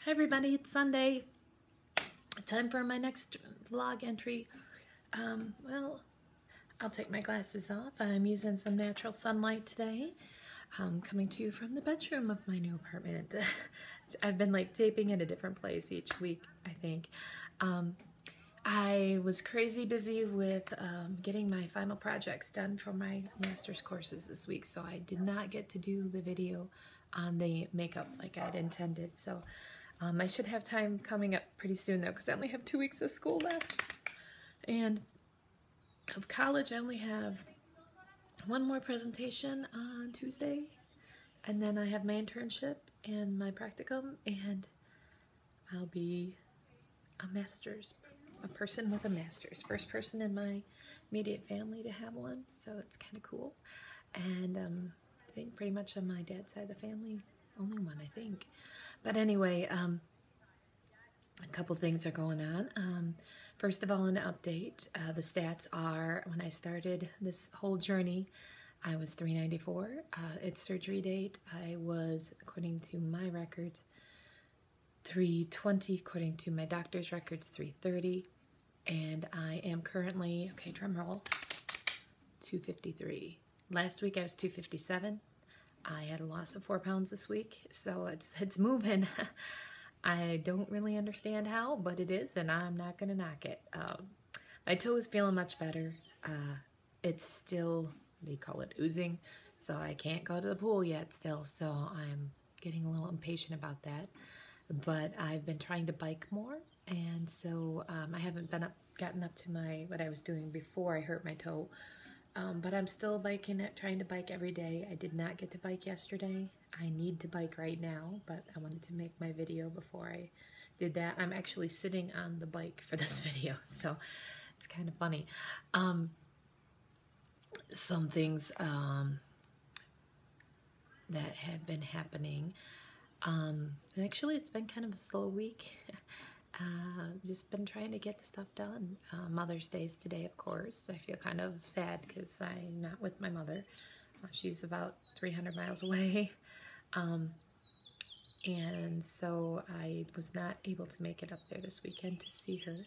Hi everybody, it's Sunday. Time for my next vlog entry. Well, I'll take my glasses off. I'm using some natural sunlight today. Coming to you from the bedroom of my new apartment. I've been like taping at a different place each week, I think. I was crazy busy with getting my final projects done for my master's courses this week, so I did not get to do the video on the makeup like I'd intended. So I should have time coming up pretty soon though, because I only have 2 weeks of school left. And of college, I only have one more presentation on Tuesday, and then I have my internship and my practicum, and I'll be a person with a master's. First person in my immediate family to have one, so that's kind of cool. And I think pretty much on my dad's side of the family, only one, I think. But anyway, a couple things are going on. First of all, an update. The stats are, when I started this whole journey, I was 394. Its surgery date, I was, according to my records, 320, according to my doctor's records, 330, and I am currently, okay, drum roll, 253. Last week I was 257. I had a loss of 4 pounds this week, so it's moving. I don't really understand how, but it is, and I'm not gonna knock it. My toe is feeling much better. It's still, they call it oozing, so I can't go to the pool yet still, so I'm getting a little impatient about that. But I've been trying to bike more, and so I haven't gotten up to what I was doing before I hurt my toe. But I'm still trying to bike every day. I did not get to bike yesterday. I need to bike right now, but I wanted to make my video before I did that. I'm actually sitting on the bike for this video, so it's kind of funny. Some things that have been happening. Actually, it's been kind of a slow week. Just been trying to get the stuff done. Mother's Day is today, of course. I feel kind of sad because I'm not with my mother. She's about 300 miles away. And so I was not able to make it up there this weekend to see her.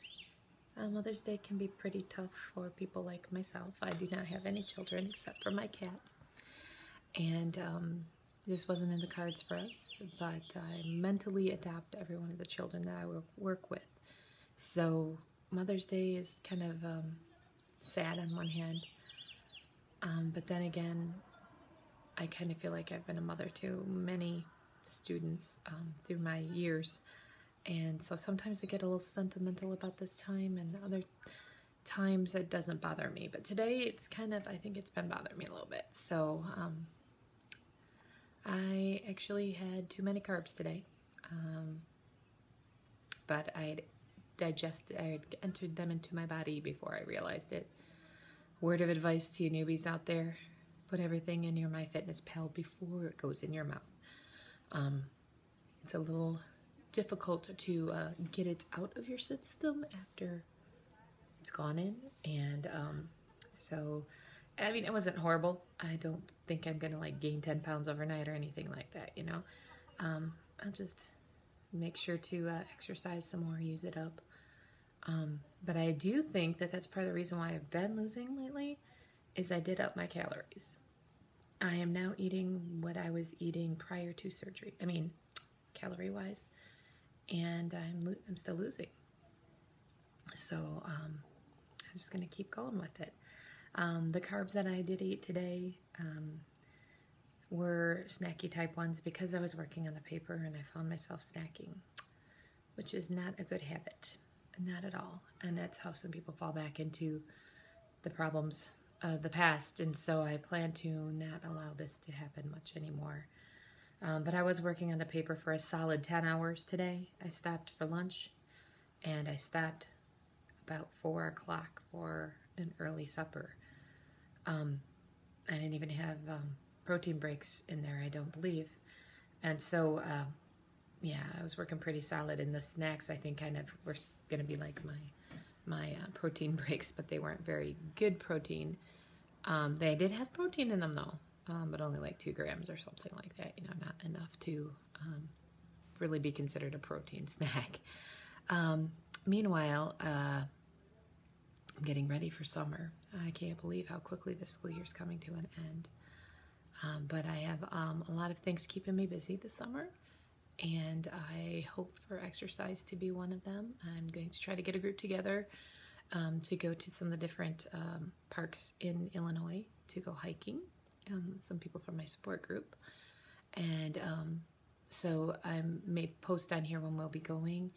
Mother's Day can be pretty tough for people like myself. I do not have any children except for my cats. And this wasn't in the cards for us, but I mentally adopt every one of the children that I work with. So Mother's Day is kind of sad on one hand, but then again, I kind of feel like I've been a mother to many students through my years, and so sometimes I get a little sentimental about this time, and other times it doesn't bother me. But today it's kind of, I think it's been bothering me a little bit. So I actually had too many carbs today, but I had entered them into my body before I realized it. Word of advice to you newbies out there: put everything in your MyFitnessPal before it goes in your mouth. It's a little difficult to get it out of your system after it's gone in, and so I mean, it wasn't horrible. I don't think I'm gonna like gain 10 pounds overnight or anything like that, you know. I'll just make sure to exercise some more, use it up. But I do think that that's part of the reason why I've been losing lately, is I did up my calories. I am now eating what I was eating prior to surgery. I mean, calorie-wise, and I'm still losing. So I'm just gonna keep going with it. The carbs that I did eat today were snacky type ones because I was working on the paper and I found myself snacking, which is not a good habit, not at all. And that's how some people fall back into the problems of the past. And so I plan to not allow this to happen much anymore. But I was working on the paper for a solid 10 hours today. I stopped for lunch, and I stopped about 4 o'clock for an early supper. I didn't even have protein breaks in there, I don't believe. And so, yeah, I was working pretty solid. And the snacks, I think, kind of were going to be like my protein breaks, but they weren't very good protein. They did have protein in them, though, but only like 2 grams or something like that. You know, not enough to really be considered a protein snack. Meanwhile, I'm getting ready for summer. I can't believe how quickly the school year is coming to an end. But I have a lot of things keeping me busy this summer, and I hope for exercise to be one of them. I'm going to try to get a group together to go to some of the different parks in Illinois to go hiking. Some people from my support group. And so I may post on here when we'll be going,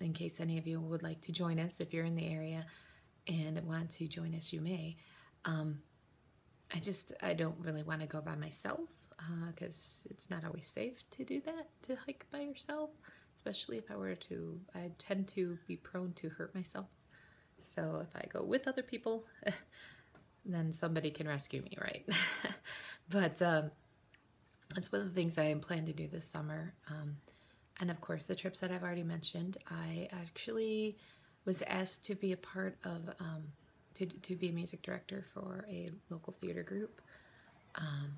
in case any of you would like to join us. If you're in the area and want to join us, you may. I don't really want to go by myself because it's not always safe to do that, to hike by yourself, especially if I tend to be prone to hurt myself. So if I go with other people, then somebody can rescue me, right? But that's one of the things I plan to do this summer. And of course, the trips that I've already mentioned. I actually was asked to be a part of, to be a music director for a local theater group,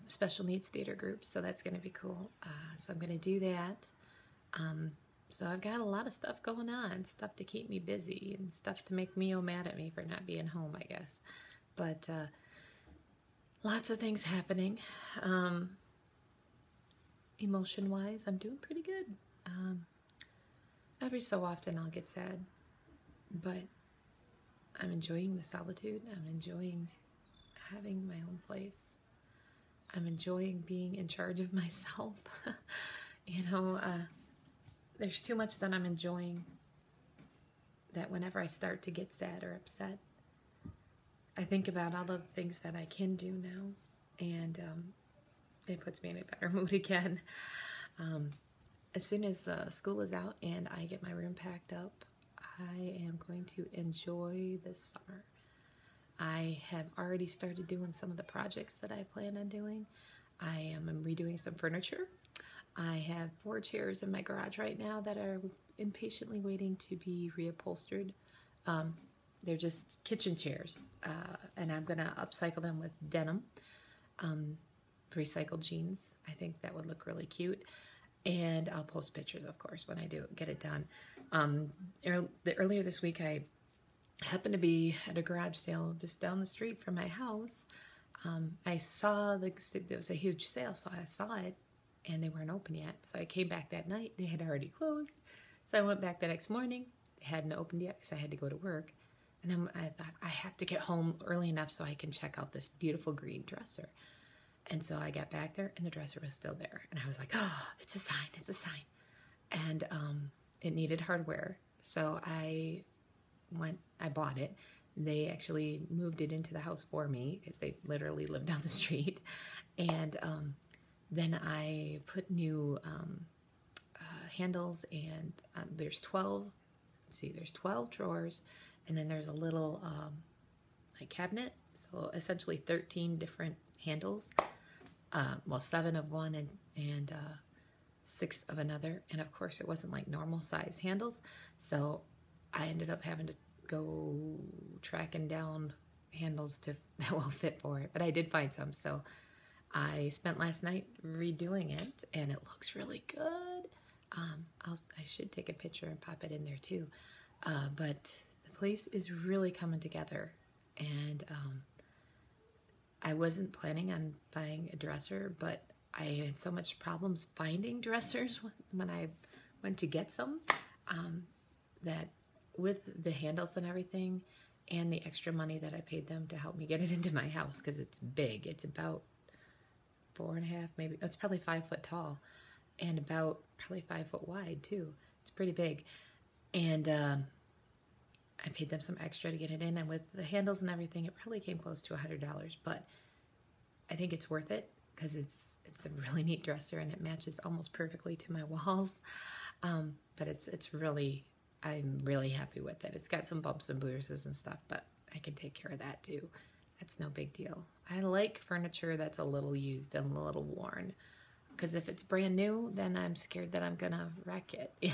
special needs theater group. So that's going to be cool. So I'm going to do that. So I've got a lot of stuff going on, stuff to keep me busy and stuff to make Mio mad at me for not being home, I guess. But lots of things happening. Emotion-wise, I'm doing pretty good. Every so often I'll get sad, but I'm enjoying the solitude. I'm enjoying having my own place. I'm enjoying being in charge of myself. There's too much that I'm enjoying that whenever I start to get sad or upset, I think about all the things that I can do now, and it puts me in a better mood again. As soon as school is out and I get my room packed up, I am going to enjoy this summer. I have already started doing some of the projects that I plan on doing. I am redoing some furniture. I have 4 chairs in my garage right now that are impatiently waiting to be reupholstered. They're just kitchen chairs, and I'm going to upcycle them with denim, recycled jeans. I think that would look really cute. And I'll post pictures, of course, when I do get it done. Earlier this week, I happened to be at a garage sale just down the street from my house. I saw there was a huge sale, so I saw it, and they weren't open yet. So I came back that night. They had already closed. So I went back the next morning. They hadn't opened yet because I had to go to work. And I thought, I have to get home early enough so I can check out this beautiful green dresser. And so I got back there, and the dresser was still there. And I was like, oh, it's a sign, it's a sign. And it needed hardware. So I bought it. They actually moved it into the house for me because they literally live down the street. And then I put new handles, and there's 12 drawers, and then there's a little cabinet. So essentially 13 different handles. 7 of one and 6 of another. And of course it wasn't like normal size handles. So I ended up having to go tracking down handles that will fit for it. But I did find some. So I spent last night redoing it, and it looks really good. I should take a picture and pop it in there too. But the place is really coming together, and I wasn't planning on buying a dresser, but I had so much problems finding dressers when I went to get some, that with the handles and everything and the extra money that I paid them to help me get it into my house, because it's big. It's about 4.5, maybe. It's probably 5 foot tall and about probably 5 foot wide too. It's pretty big. And I paid them some extra to get it in, and with the handles and everything, it probably came close to $100. But I think it's worth it because it's a really neat dresser, and it matches almost perfectly to my walls. But it's really, I'm really happy with it. It's got some bumps and bruises and stuff, but I can take care of that too. That's no big deal. I like furniture that's a little used and a little worn, because if it's brand new, then I'm scared that I'm gonna wreck it.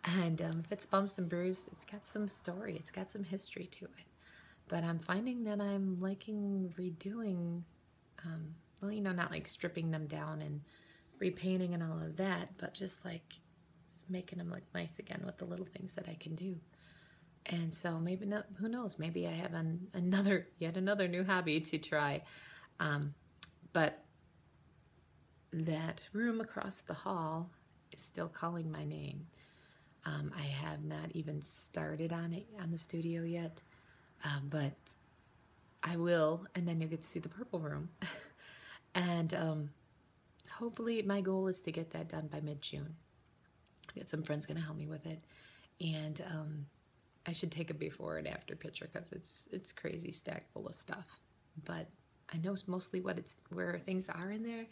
And if it's bumps and bruised, it's got some story. It's got some history to it. But I'm finding that I'm liking redoing, not like stripping them down and repainting and all of that, but just like making them look nice again with the little things that I can do. And so maybe not, who knows, maybe I have yet another new hobby to try. But that room across the hall is still calling my name. I have not even started on the studio yet, but I will, and then you'll get to see the purple room. And hopefully my goal is to get that done by mid-June. I got some friends going to help me with it, and I should take a before and after picture because it's crazy stacked full of stuff. But I know it's mostly where things are in there,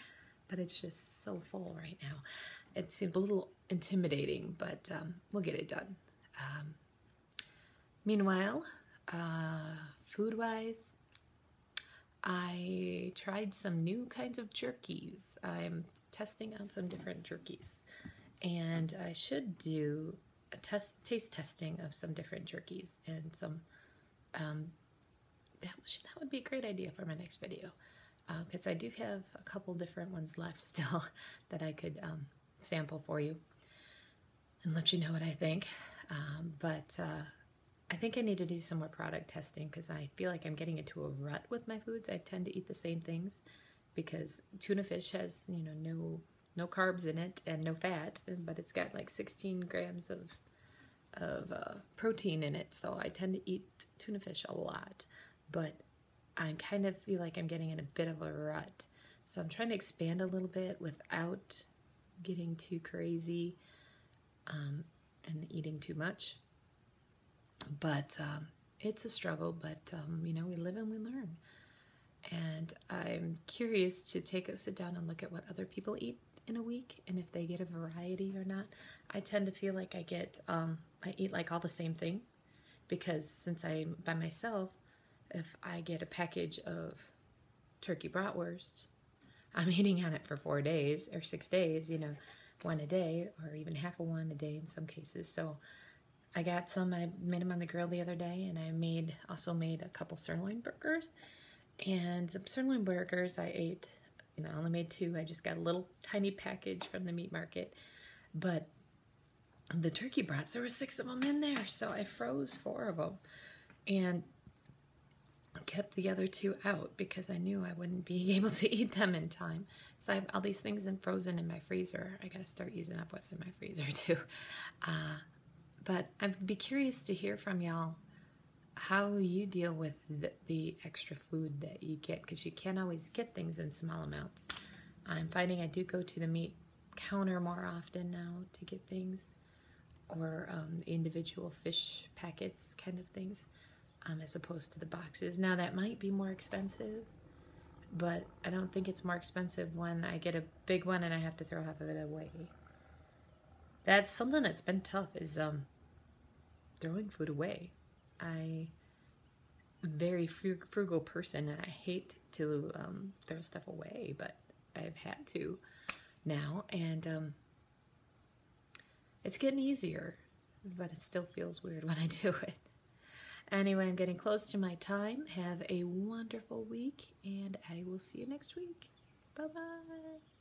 but it's just so full right now. It seems a little intimidating, but we'll get it done. Meanwhile, food-wise, I tried some new kinds of jerkies. I'm testing out some different jerkies, and I should do a taste testing of some different jerkies and some. That would be a great idea for my next video, because I do have a couple different ones left still that I could sample for you and let you know what I think. But I think I need to do some more product testing because I feel like I'm getting into a rut with my foods. I tend to eat the same things because tuna fish has, no carbs in it and no fat, but it's got like 16 grams of protein in it. So I tend to eat tuna fish a lot, but I kind of feel like I'm getting in a bit of a rut. So I'm trying to expand a little bit without getting too crazy and eating too much. But it's a struggle, but we live and we learn. And I'm curious to sit down and look at what other people eat in a week and if they get a variety or not. I tend to feel like I eat like all the same thing, because since I'm by myself, if I get a package of turkey bratwurst, I'm eating on it for 4 days or 6 days, one a day or even half of one a day in some cases. So I got some, I made them on the grill the other day, and I also made a couple sirloin burgers. And the sirloin burgers I ate, I only made 2. I just got a little tiny package from the meat market. But the turkey brats, there were 6 of them in there, so I froze 4 of them and kept the other 2 out because I knew I wouldn't be able to eat them in time. So I have all these things frozen in my freezer. I gotta start using up what's in my freezer too. But I'd be curious to hear from y'all how you deal with the extra food that you get, because you can't always get things in small amounts. I'm finding I do go to the meat counter more often now to get things, or individual fish packets kind of things, as opposed to the boxes. Now that might be more expensive, but I don't think it's more expensive when I get a big one and I have to throw half of it away. That's something that's been tough, is throwing food away. I'm a very frugal person, and I hate to throw stuff away, but I've had to now, and it's getting easier, but it still feels weird when I do it. Anyway, I'm getting close to my time. Have a wonderful week, and I will see you next week. Bye-bye.